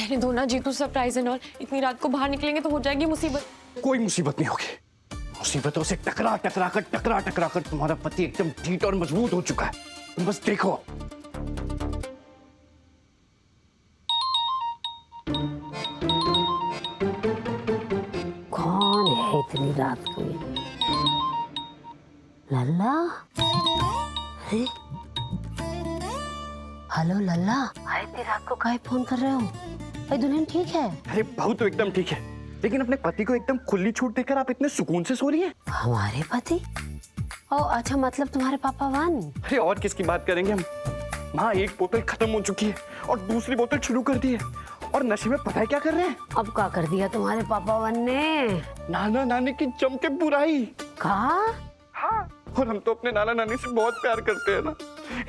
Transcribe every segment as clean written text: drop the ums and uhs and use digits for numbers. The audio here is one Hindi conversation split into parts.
रहने दो ना जीतू, सरप्राइज एंड ऑल। इतनी रात को बाहर निकलेंगे तो हो जाएगी मुसीबत। कोई मुसीबत नहीं होगी। मुसीबतों से टकरा टकरा कर तुम्हारा पति एकदम ढीठ और मजबूत हो चुका है। तुम बस देखो। कौन है इतनी रात को? लल्ला? हेलो लल्ला, इतनी रात को काहे फोन कर रहे हो? भाई दुल्हन ठीक है? अरे बहू तो एकदम ठीक है, लेकिन अपने पति को एकदम खुली छूट देकर आप इतने सुकून से सो रही हैं? हमारे पति? ओ अच्छा, मतलब तुम्हारे पापा वन? अरे और किसकी बात करेंगे हम? माँ एक बोतल खत्म हो चुकी है और दूसरी बोतल शुरू कर दी है, और नशे में पता है क्या कर रहे हैं? अब क्या कर दिया तुम्हारे पापा वन ने? नाना नानी की जम के बुराई। कहा? हाँ, और हम तो अपने नाना नानी से बहुत प्यार करते हैं ना,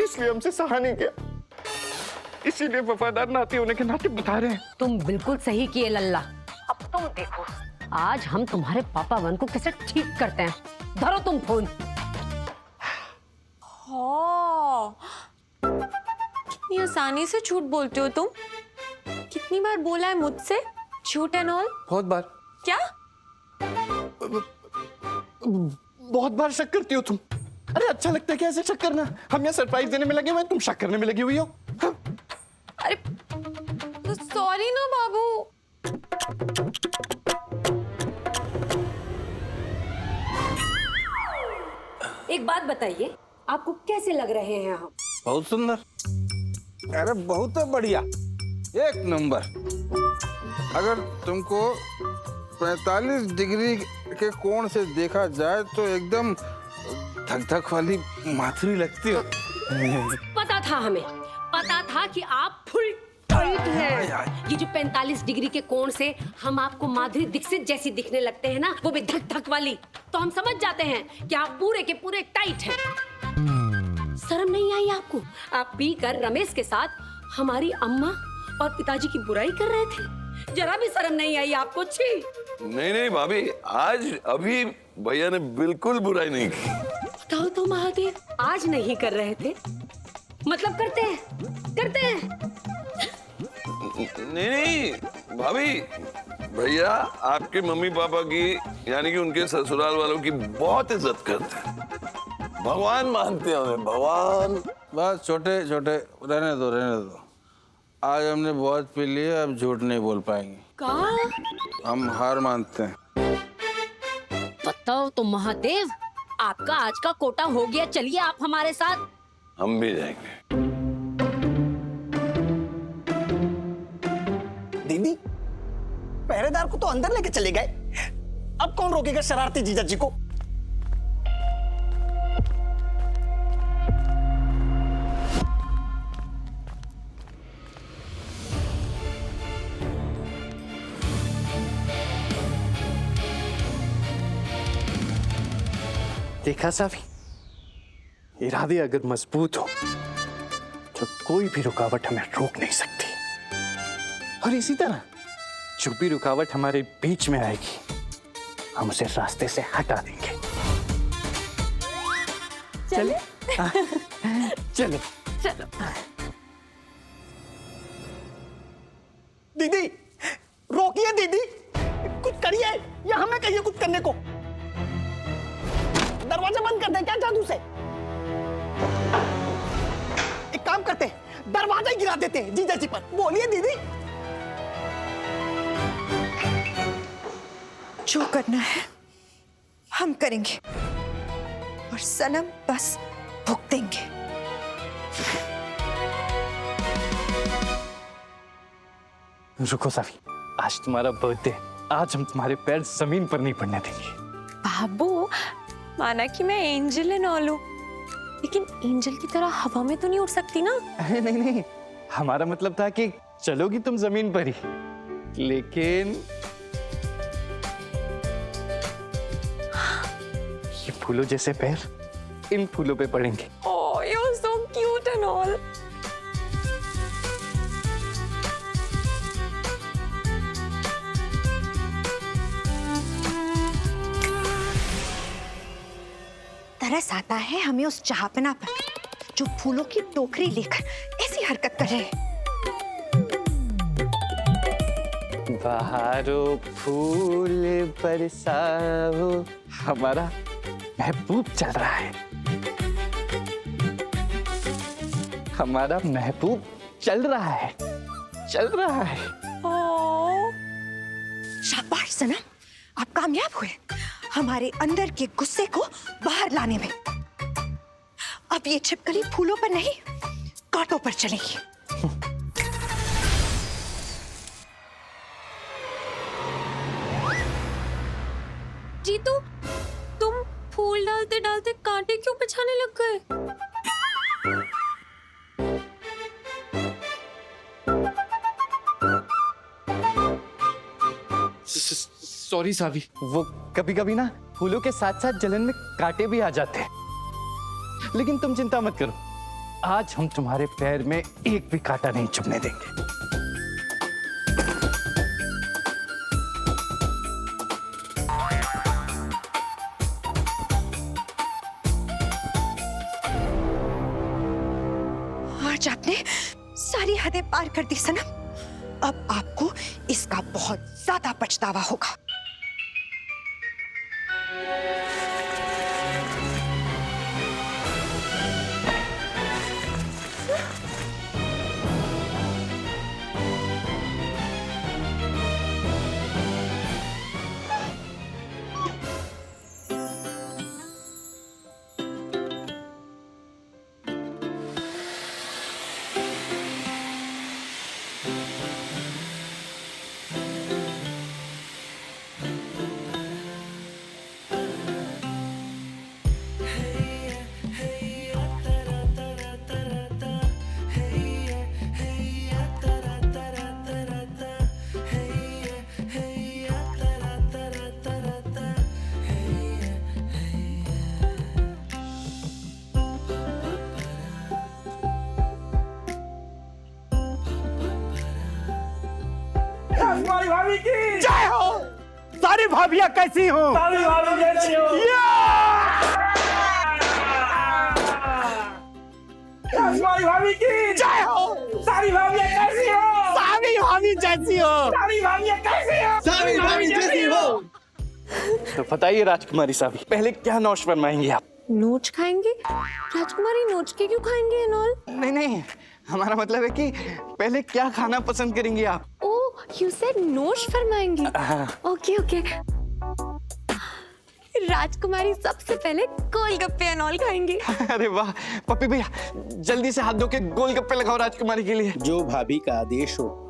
इसलिए हमसे सहा नहीं किया। इसीलिए वफादार नाती होने के नाते बता रहे हैं। तुम बिल्कुल सही किए लल्ला। अब तुम देखो, आज हम तुम्हारे पापा वन को कैसे ठीक करते हैं। धरो तुम फोन। हाँ, कितनी आसानी से झूठ बोलते हो तुम। कितनी बार बोला है मुझसे झूठ एंड ऑल? बहुत बार। क्या? बहुत बार शक करती हो तुम। अरे अच्छा लगता है क्या ऐसे शक करना? हम यहाँ सरप्राइज देने में लगे हुए हैं, तुम शक करने में लगी हुई हो। हाँ? अरे सॉरी ना बाबू। एक बात बताइए, आपको कैसे लग रहे हैं हम? बहुत सुंदर। अरे बहुत बढ़िया, एक नंबर। अगर तुमको 45 डिग्री के कोण से देखा जाए तो एकदम धक धक वाली माथुरी लगती हो। पता था, हमें पता था कि आप फुल टाइट हैं। ये जो 45 डिग्री के कोण से हम आपको माधुरी दीक्षित जैसी दिखने लगते हैं ना, वो भी धक धक वाली, तो हम समझ जाते हैं कि आप पूरे के पूरे टाइट हैं। शर्म नहीं आई आपको? आप पीकर रमेश के साथ हमारी अम्मा और पिताजी की बुराई कर रहे थे। जरा भी शर्म नहीं आई आपको? छी। नहीं नहीं भाभी, आज अभी भैया ने बिल्कुल बुराई नहीं की। बताओ तो महादेव, आज नहीं कर रहे थे मतलब करते हैं? करते हैं? नहीं नहीं भाभी, भैया आपके मम्मी पापा की यानी कि उनके ससुराल वालों की बहुत इज्जत करते हैं, भगवान मानते हैं उन्हें, भगवान। बस छोटे छोटे रहने दो, रहने दो। आज हमने बहुत पी लिया, अब झूठ नहीं बोल पाएंगे। का? हम हार मानते हैं। बताओ तो महादेव, आपका आज का कोटा हो गया, चलिए आप हमारे साथ। हम भी जाएंगे। दीदी, पहरेदार को तो अंदर लेके चले गए, अब कौन रोकेगा शरारती जीजा जी को? देखा साफी, इरादे अगर मजबूत हो तो कोई भी रुकावट हमें रोक नहीं सकती। और इसी तरह जो भी रुकावट हमारे बीच में आएगी, हम उसे रास्ते से हटा देंगे। चले? चलो चलो। दीदी, रोकिए दीदी, कुछ करिए या हमें कहिए कुछ करने को। दरवाजा बंद कर दे क्या जादू से? एक काम करते हैं, दरवाजा ही गिरा देते हैं जीजा जी पर। बोलिए दीदी। जो करना है हम करेंगे, और सनम बस भुगतेंगे। रुको साफी, आज तुम्हारा बर्थडे, आज हम तुम्हारे पैर जमीन पर नहीं पड़ने देंगे। बाबू, माना कि मैं एंजल एंड ऑल हूं, लेकिन एंजल की तरह हवा में तो नहीं उड़ सकती ना। नहीं नहीं, हमारा मतलब था कि चलोगी तुम जमीन पर ही, लेकिन ये फूलों जैसे पैर इन फूलों पे पड़ेंगे। Oh, you are so cute and all. तरस आता है हमें उस जहापना पर जो फूलों की टोकरी लेकर ऐसी हरकत कर रहे हैं। बहारो फूल बरसाओ, हमारा महबूब चल रहा है, हमारा महबूब चल रहा है, चल रहा है। शाबाश सनम, आप कामयाब हुए हमारे अंदर के गुस्से को बाहर लाने में। अब ये छिपकली फूलों पर नहीं, कांटों पर चलेगी। जीतू, तुम फूल डालते डालते कांटे क्यों बिछाने लग गए? सॉरी सावी, वो कभी कभी ना फूलों के साथ साथ जलन में कांटे भी आ जाते हैं, लेकिन तुम चिंता मत करो, आज हम तुम्हारे पैर में एक भी कांटा नहीं चुभने देंगे। आज आपने सारी हदें पार कर दी सनम। अब आपको इसका बहुत ज्यादा पछतावा होगा। हमारी भाभी की जय हो। सारी भाभियां कैसी हो? सारी भाभी कैसी हो? हमारी भाभी की जय हो। सारी भाभियां कैसी हो? सारी भाभी जैसी हो। सारी भाभियां कैसी हो? सारी भाभी जैसी हो। तो बताइए राजकुमारी सावी, पहले क्या नौश फरमाएंगी आप? नोच खाएंगे? राजकुमारी नोच के क्यों खाएंगे एनॉल? नहीं नहीं, हमारा मतलब है कि पहले क्या खाना पसंद करेंगी आप? ओह, यू सेड नोच फरमाएंगी। Okay okay. राजकुमारी सबसे पहले गोलगप्पे एनॉल खाएंगे। अरे वाह, पप्पी भैया जल्दी से हाथ धो के गोलगप्पे लगाओ राजकुमारी के लिए। जो भाभी का आदेश हो।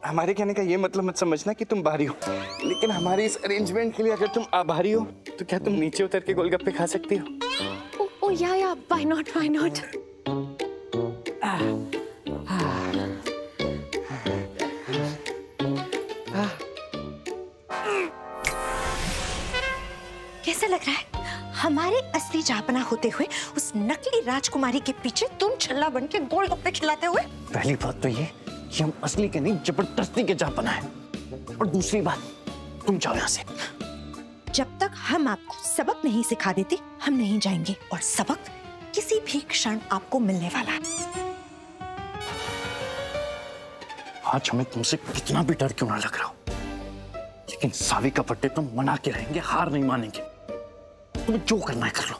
हमारे कहने का ये मतलब मत समझना कि तुम बाहरी हो, लेकिन हमारे इस अरेंजमेंट के लिए अगर तुम आभारी हो तो क्या तुम नीचे उतर के गोलगप्पे खा सकती हो? ओह या, व्हाई नॉट, व्हाई नॉट। कैसा लग रहा है? हमारे असली जहापना होते हुए उस नकली राजकुमारी के पीछे तुम छल्ला बन के गोलगप्पे खिलाते हुए। पहली बात तो ये कि हम असली के नहीं जबरदस्ती के जहापना है, और दूसरी बात तुम जाओ यहाँ से। जब तक हम आपको सबक नहीं सिखा देते हम नहीं जाएंगे, और सबक किसी भी क्षण आपको मिलने वाला है। आज हमें तुमसे कितना भी डर क्यों ना लग रहा हो, लेकिन सावी का पट्टे तुम मना के रहेंगे, हार नहीं मानेंगे। तुम्हें जो करना है कर लो।